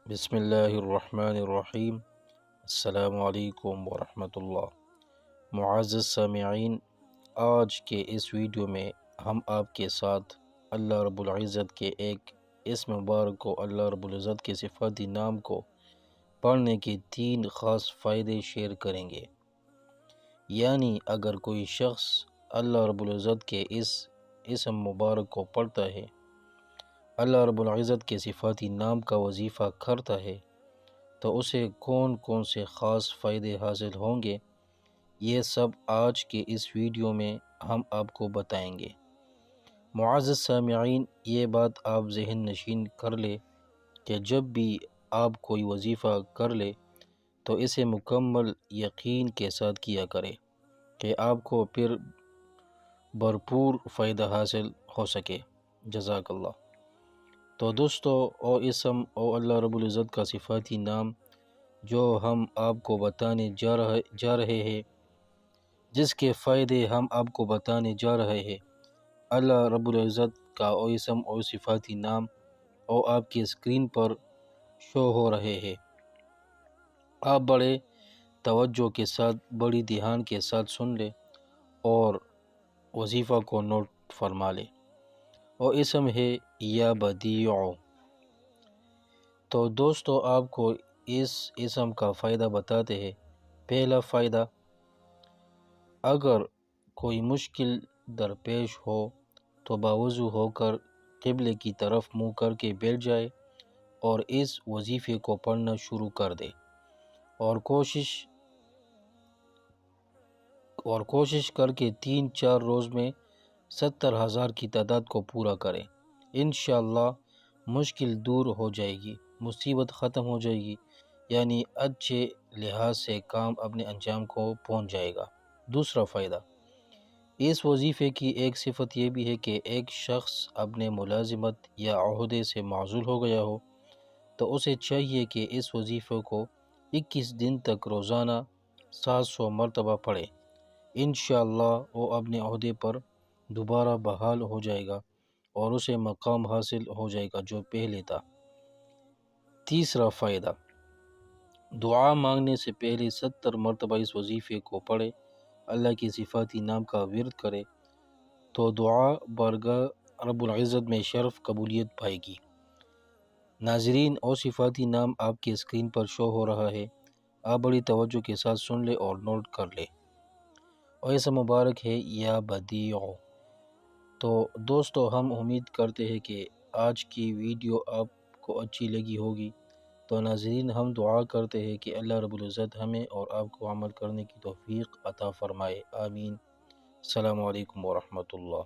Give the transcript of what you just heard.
بسم اللہ الرحمن الرحیم۔ السلام علیکم ورحمۃ اللہ۔ معزز سامعین، آج کے اس ویڈیو میں ہم آپ کے ساتھ اللہ رب العزت کے ایک اسم مبارک کو، اللہ رب العزت کے صفاتی نام کو پڑھنے کے 3 خاص فائدے شیئر کریں گے۔ یعنی اگر کوئی شخص اللہ رب العزت کے اس اسم مبارک کو پڑھتا ہے، اللہ رب العزت کے صفاتی نام کا وظیفہ کرتا ہے، تو اسے کون کون سے خاص فائدے حاصل ہوں گے، یہ سب آج کے اس ویڈیو میں ہم آپ کو بتائیں گے۔ معزز سامعین، یہ بات آپ ذہن نشین کر لے کہ جب بھی آپ کوئی وظیفہ کر لے تو اسے مکمل یقین کے ساتھ کیا کرے کہ آپ کو پھر بھرپور فائدہ حاصل ہو سکے۔ جزاک اللہ۔ تو دوستو، او اسم او اللہ رب العزت کا صفاتی نام جو ہم آپ کو بتانے جا رہے ہیں، جس کے فائدے ہم آپ کو بتانے جا رہے ہیں، اللہ رب العزت کا او اسم او صفاتی نام او آپ کی اسکرین پر شو ہو رہے ہیں۔ آپ بڑے توجہ کے ساتھ، بڑی دھیان کے ساتھ سن لیں اور وظیفہ کو نوٹ فرما لیں۔ او اسم ہے یا بدیع۔ تو دوستو، آپ کو اس اسم کا فائدہ بتاتے ہیں۔ پہلا فائدہ، اگر کوئی مشکل درپیش ہو تو باوضو ہو کر قبلے کی طرف منہ کر کے بیٹھ جائے اور اس وظیفے کو پڑھنا شروع کر دے اور کوشش کر کے 3-4 روز میں 70,000 کی تعداد کو پورا کرے۔ انشاءاللہ مشکل دور ہو جائے گی، مصیبت ختم ہو جائے گی، یعنی اچھے لحاظ سے کام اپنے انجام کو پہنچ جائے گا۔ دوسرا فائدہ، اس وظیفے کی ایک صفت یہ بھی ہے کہ ایک شخص اپنے ملازمت یا عہدے سے معزول ہو گیا ہو تو اسے چاہیے کہ اس وظیفے کو 21 دن تک روزانہ 700 مرتبہ پڑھے۔ انشاءاللہ وہ اپنے عہدے پر دوبارہ بحال ہو جائے گا اور اسے مقام حاصل ہو جائے گا جو پہلے تھا۔ تیسرا فائدہ، دعا مانگنے سے پہلے 70 مرتبہ اس وظیفے کو پڑھے، اللہ کی صفاتی نام کا ورد کرے تو دعا بارگاہ رب العزت میں شرف قبولیت پائے گی۔ ناظرین، او صفاتی نام آپ کی اسکرین پر شو ہو رہا ہے، آپ بڑی توجہ کے ساتھ سن لے اور نوٹ کر لے۔ اور ایسا مبارک ہے یا بدیع۔ تو دوستو، ہم امید کرتے ہیں کہ آج کی ویڈیو آپ کو اچھی لگی ہوگی۔ تو ناظرین، ہم دعا کرتے ہیں کہ اللہ رب العزت ہمیں اور آپ کو عمل کرنے کی توفیق عطا فرمائے۔ آمین۔ السلام علیکم ورحمۃ اللہ۔